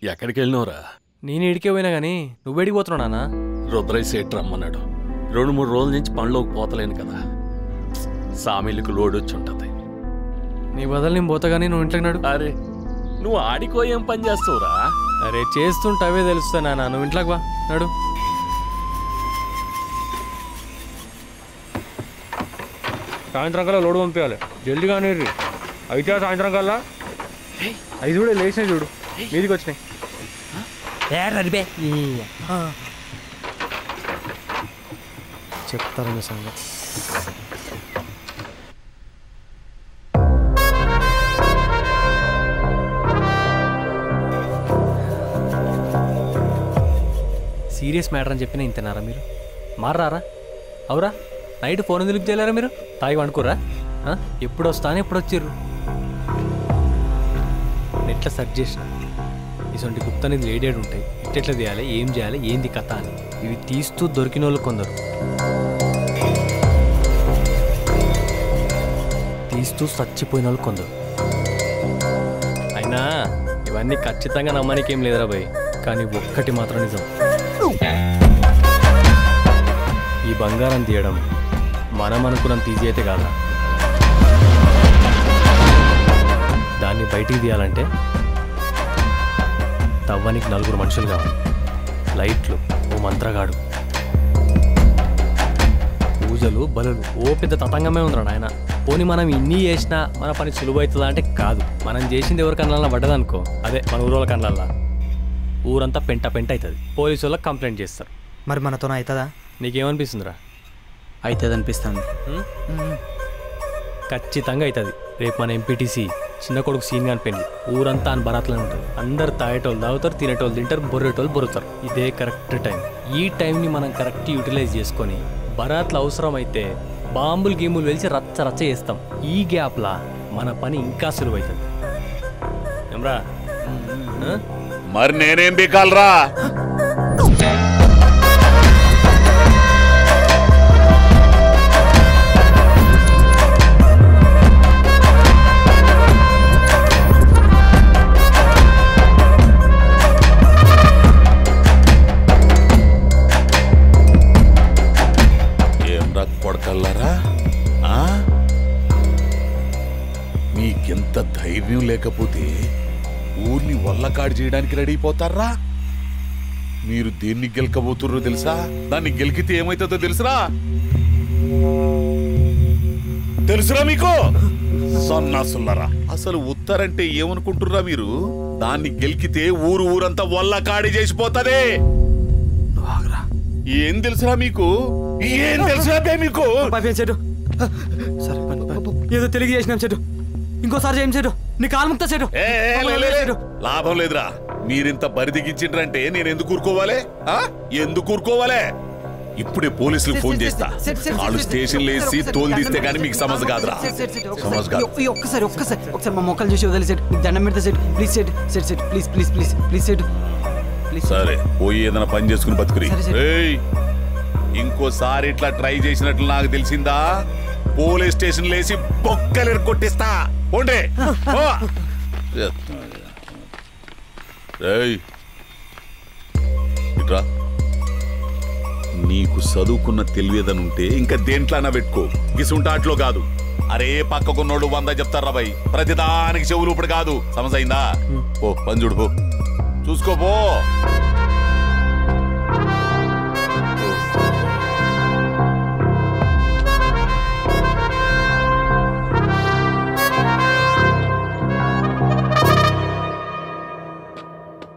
ఎక్కడికి వెళ్ళినవరా? నేను ఇడికే పోయినా గానీ నువ్వేడికి పోతున్నావు నాన్న? రుద్రయ్య సేట్ రమ్మన్నాడు. 2-3 రోజుల నుంచి పనిలోకి పోతలేను కదా, సామిళ్ళకి లోడ్ వచ్చి ఉంటుంది. నీ బదులు నేను పోతా కానీ నువ్వు ఇంట్లోకి నడు. అరే నువ్వు ఆడికో ఏం పని చేస్తావురా? అరే చేస్తుంటే అవే తెలుస్తా నాన్న, నువ్వు ఇంట్లోకి వా నడు. సాయంత్రం కల్లా లోడు పంపించాలి, జల్దీ కానీ అయితే సాయంత్రం కల్లా 5 కూడా లేచినాయి చూడు, మీదికి వచ్చినాయి. చెప్తారు మీ సంగతి. సీరియస్ మ్యాటర్ అని చెప్పినా ఇంతనారా మీరు? మారారా? అవురా? నైట్ ఫోన్ ఎందుకు చేయలేరా మీరు? తాగి వండుకోరా? ఎప్పుడు వస్తాను ఎప్పుడు వచ్చిర్రు? నెట్లో సెర్చ్ చేసిన ఇటువంటి గుప్త నిధులు ఏడేడు ఉంటాయి, ఇట్టెట్లా తీయాలి, ఏం చేయాలి, ఏంది కథ అని. ఇవి తీస్తూ దొరికిన వాళ్ళు కొందరు, తీస్తూ చచ్చిపోయిన వాళ్ళు కొందరు. అయినా ఇవన్నీ ఖచ్చితంగా నమ్మడానికి ఏం లేదురా భయ్, కానీ ఒక్కటి మాత్రం నిజం, ఈ బంగారం తీయడం మనం అనుకున్నంత ఈజీ అయితే కాదా. దాన్ని బయటికి తీయాలంటే తవ్వానికి 4 మనుషులు కావాలి, లైట్లు, ఓ మంత్రగాడు, పూజలు, బలులు, ఓ పెద్ద తతంగమే ఉందిరా ఆయన. పోనీ మనం ఇన్ని చేసినా మన పని సులువవుతుందా అంటే కాదు. మనం చేసింది ఎవరి కళ్ళల్లో పడ్డదనుకో, అదే మన ఊరోళ్ళ కళ్ళల్లో, ఊరంతా పెంట పెంట అవుతుంది, పోలీసు వాళ్ళకి కంప్లైంట్ చేస్తారు. మరి మనతో అవుతుందా? నీకేమనిపిస్తుందిరా? అవుతుంది అనిపిస్తుంది. ఖచ్చితంగా అవుతుంది. రేపు మన ఎంపీటీసీ చిన్న కొడుకు సీన్ కాని పెళ్ళి, ఊరంతా అని బరాత్లోనే ఉంటుంది. అందరు తాగేటోళ్ళు తాగుతారు, తినేటోళ్ళు తింటారు, బొర్రేటోళ్ళు బొరుతారు. ఇదే కరెక్ట్ టైం. ఈ టైంని మనం కరెక్ట్ యూటిలైజ్ చేసుకొని బరాత్లు అవసరం అయితే బాంబులు గీములు వెలిసి రచ్చ రచ్చ చేస్తాం. ఈ గ్యాప్లా మన పని ఇంకా సులువవుతుంది. ఏమ్రా? మరి నేనేం బీకాలరా? కొడకల్లారా, మీకెంత ధైర్యం లేకపోతే ఊర్ని వల్లకాడు చేయడానికి రెడీ అయిపోతారా? మీరు దేన్ని గెలకబోతుర్రో తెలుసా? దాన్ని గెలికితే ఏమైతుందో తెలుసురా? తెలుసురా మీకు? సన్నాసులారా, అసలు ఉత్తరంటే ఏమనుకుంటుర్రా మీరు? దాన్ని గెలికితే ఊరంతా వల్లకాడి చేసిపోతుంది. ఏం తెలుసురా మీకు? ఏం తెలుసురా మీకు? ఏదో తెలియ చేసినాం చెడు, ఇంకోసారి ఏం చెడు, నీ కాలు ముక్తా చెడు. లాభం లేదురా. మీరింత బరిదిగించిండ్రంటే నేను ఎందుకు ఊరుకోవాలి? ఎందుకు ఊరుకోవాలి? ఇప్పుడే పోలీసులకు ఫోన్ చేస్తా. వాళ్ళు స్టేషన్ లేసి తోలు తీస్తే గానీ మీకు సమస్య కాదురా. సమస్య కాదు. ఒక్కసారి మా మొక్కలు చూసి వదిలే సెట్, మీకు దండం పెడతా set. Please set set set please please please please set. సరే పోయి ఏదైనా పని చేసుకుని బతుకురి. ఇంకోసారి ఇట్లా ట్రై చేసినట్లు నాకు తెలిసిందా, పోలీస్ స్టేషన్ లేసి బొక్కలు కొట్టిస్తా. పోండే. ఇట్రా, నీకు చదువుకున్న తెలివేదనుంటే ఇంకా దేంట్లోనా పెట్టుకో, గిసుంటాట్లో కాదు. అరే పక్కకున్నోడు 100 చెప్తారా భయ్, ప్రతిదానికి చెవులు ఇప్పుడు కాదు. సమస్య అయిందా? ఓ పని చూడు, చూసుకోపో.